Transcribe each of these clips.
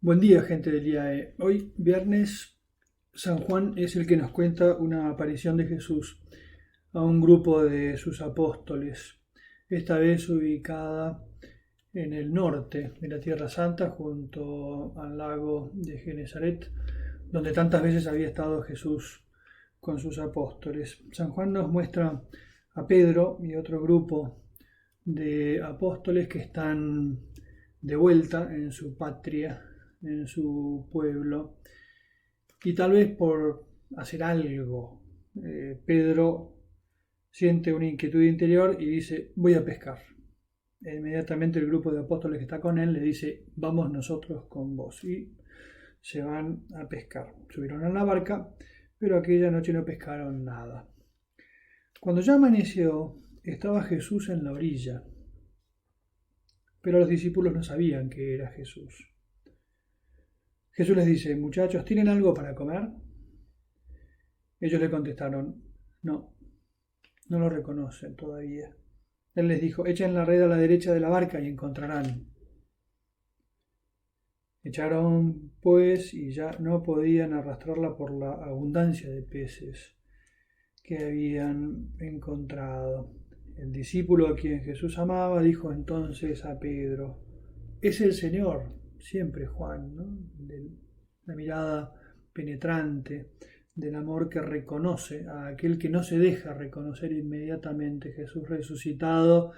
Buen día, gente del IAE. Hoy, viernes, San Juan es el que nos cuenta una aparición de Jesús a un grupo de sus apóstoles, esta vez ubicada en el norte de la Tierra Santa, junto al lago de Genezaret, donde tantas veces había estado Jesús con sus apóstoles. San Juan nos muestra a Pedro y otro grupo de apóstoles que están de vuelta en su patria, en su pueblo, y tal vez por hacer algo, Pedro siente una inquietud interior y dice, voy a pescar. E inmediatamente el grupo de apóstoles que está con él le dice, vamos nosotros con vos. Y se van a pescar. Subieron a la barca, pero aquella noche no pescaron nada. Cuando ya amaneció, estaba Jesús en la orilla, pero los discípulos no sabían que era Jesús. Jesús les dice, muchachos, ¿tienen algo para comer? Ellos le contestaron, no, no lo reconocen todavía. Él les dijo, echen la red a la derecha de la barca y encontrarán. Echaron pues y ya no podían arrastrarla por la abundancia de peces que habían encontrado. El discípulo a quien Jesús amaba dijo entonces a Pedro, es el Señor, siempre Juan, ¿no? De la mirada penetrante, del amor que reconoce a aquel que no se deja reconocer inmediatamente. Jesús resucitado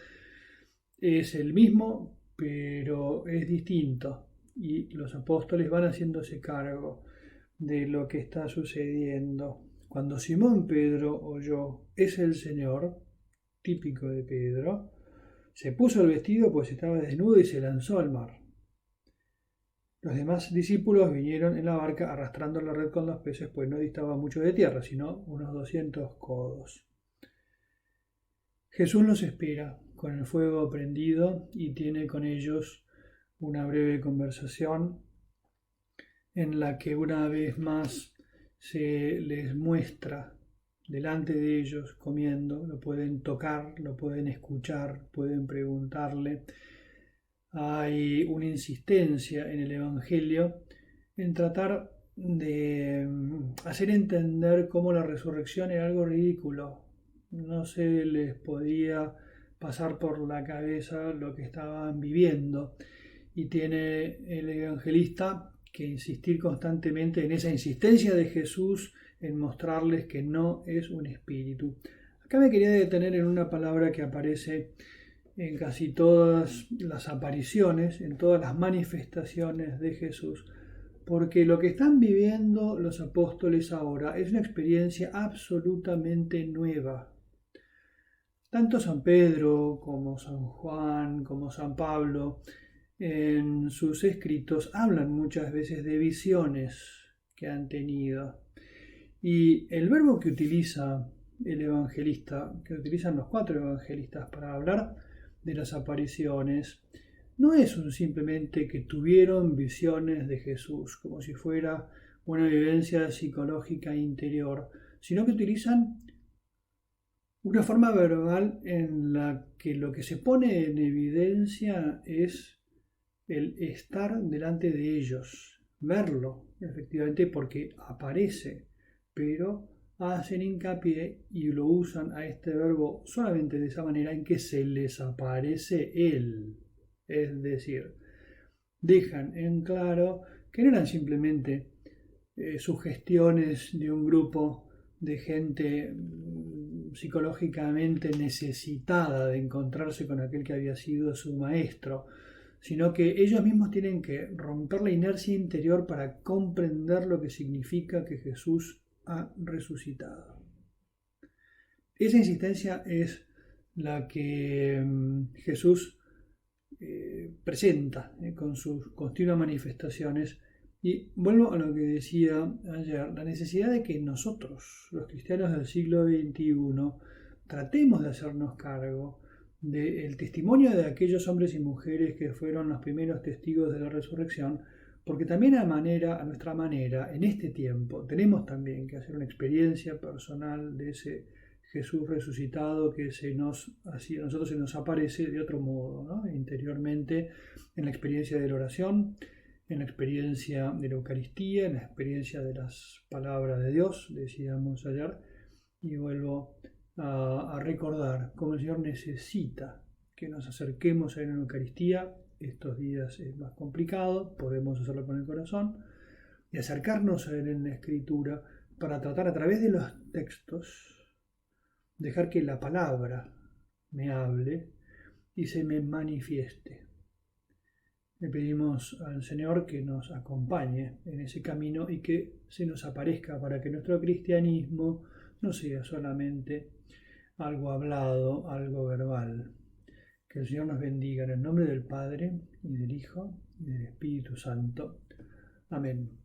es el mismo, pero es distinto. Y los apóstoles van haciéndose cargo de lo que está sucediendo. Cuando Simón Pedro oyó, es el Señor, típico de Pedro, se puso el vestido pues estaba desnudo y se lanzó al mar. Los demás discípulos vinieron en la barca arrastrando la red con los peces, pues no distaba mucho de tierra, sino unos 200 codos. Jesús los espera con el fuego prendido y tiene con ellos una breve conversación en la que una vez más se les muestra delante de ellos comiendo, lo pueden tocar, lo pueden escuchar, pueden preguntarle. Hay una insistencia en el Evangelio en tratar de hacer entender cómo la resurrección era algo ridículo. No se les podía pasar por la cabeza lo que estaban viviendo. Y tiene el evangelista que insistir constantemente en esa insistencia de Jesús en mostrarles que no es un espíritu. Acá me quería detener en una palabra que aparece en casi todas las apariciones, en todas las manifestaciones de Jesús, porque lo que están viviendo los apóstoles ahora es una experiencia absolutamente nueva. Tanto San Pedro como San Juan, como San Pablo, en sus escritos hablan muchas veces de visiones que han tenido. Y el verbo que utiliza el evangelista, que utilizan los 4 evangelistas para hablar de las apariciones, no es simplemente que tuvieron visiones de Jesús, como si fuera una vivencia psicológica interior, sino que utilizan una forma verbal en la que lo que se pone en evidencia es el estar delante de ellos, verlo, efectivamente, porque aparece, pero hacen hincapié y lo usan a este verbo solamente de esa manera en que se les aparece él. Es decir, dejan en claro que no eran simplemente sugestiones de un grupo de gente psicológicamente necesitada de encontrarse con aquel que había sido su maestro, sino que ellos mismos tienen que romper la inercia interior para comprender lo que significa que Jesús ha resucitado. Esa insistencia es la que Jesús presenta con sus continuas manifestaciones. Y vuelvo a lo que decía ayer, la necesidad de que nosotros, los cristianos del siglo XXI, tratemos de hacernos cargo del testimonio de aquellos hombres y mujeres que fueron los primeros testigos de la resurrección, porque también a nuestra manera, en este tiempo, tenemos también que hacer una experiencia personal de ese Jesús resucitado que así, a nosotros se nos aparece de otro modo, ¿no? Interiormente, en la experiencia de la oración, en la experiencia de la Eucaristía, en la experiencia de las palabras de Dios, decíamos ayer, y vuelvo a recordar cómo el Señor necesita que nos acerquemos a Él en la Eucaristía. Estos días es más complicado, podemos hacerlo con el corazón, y acercarnos a Él en la Escritura para tratar a través de los textos, dejar que la palabra me hable y se me manifieste. Le pedimos al Señor que nos acompañe en ese camino y que se nos aparezca para que nuestro cristianismo no sea solamente algo hablado, algo verbal. Que el Señor nos bendiga en el nombre del Padre, y del Hijo, y del Espíritu Santo. Amén.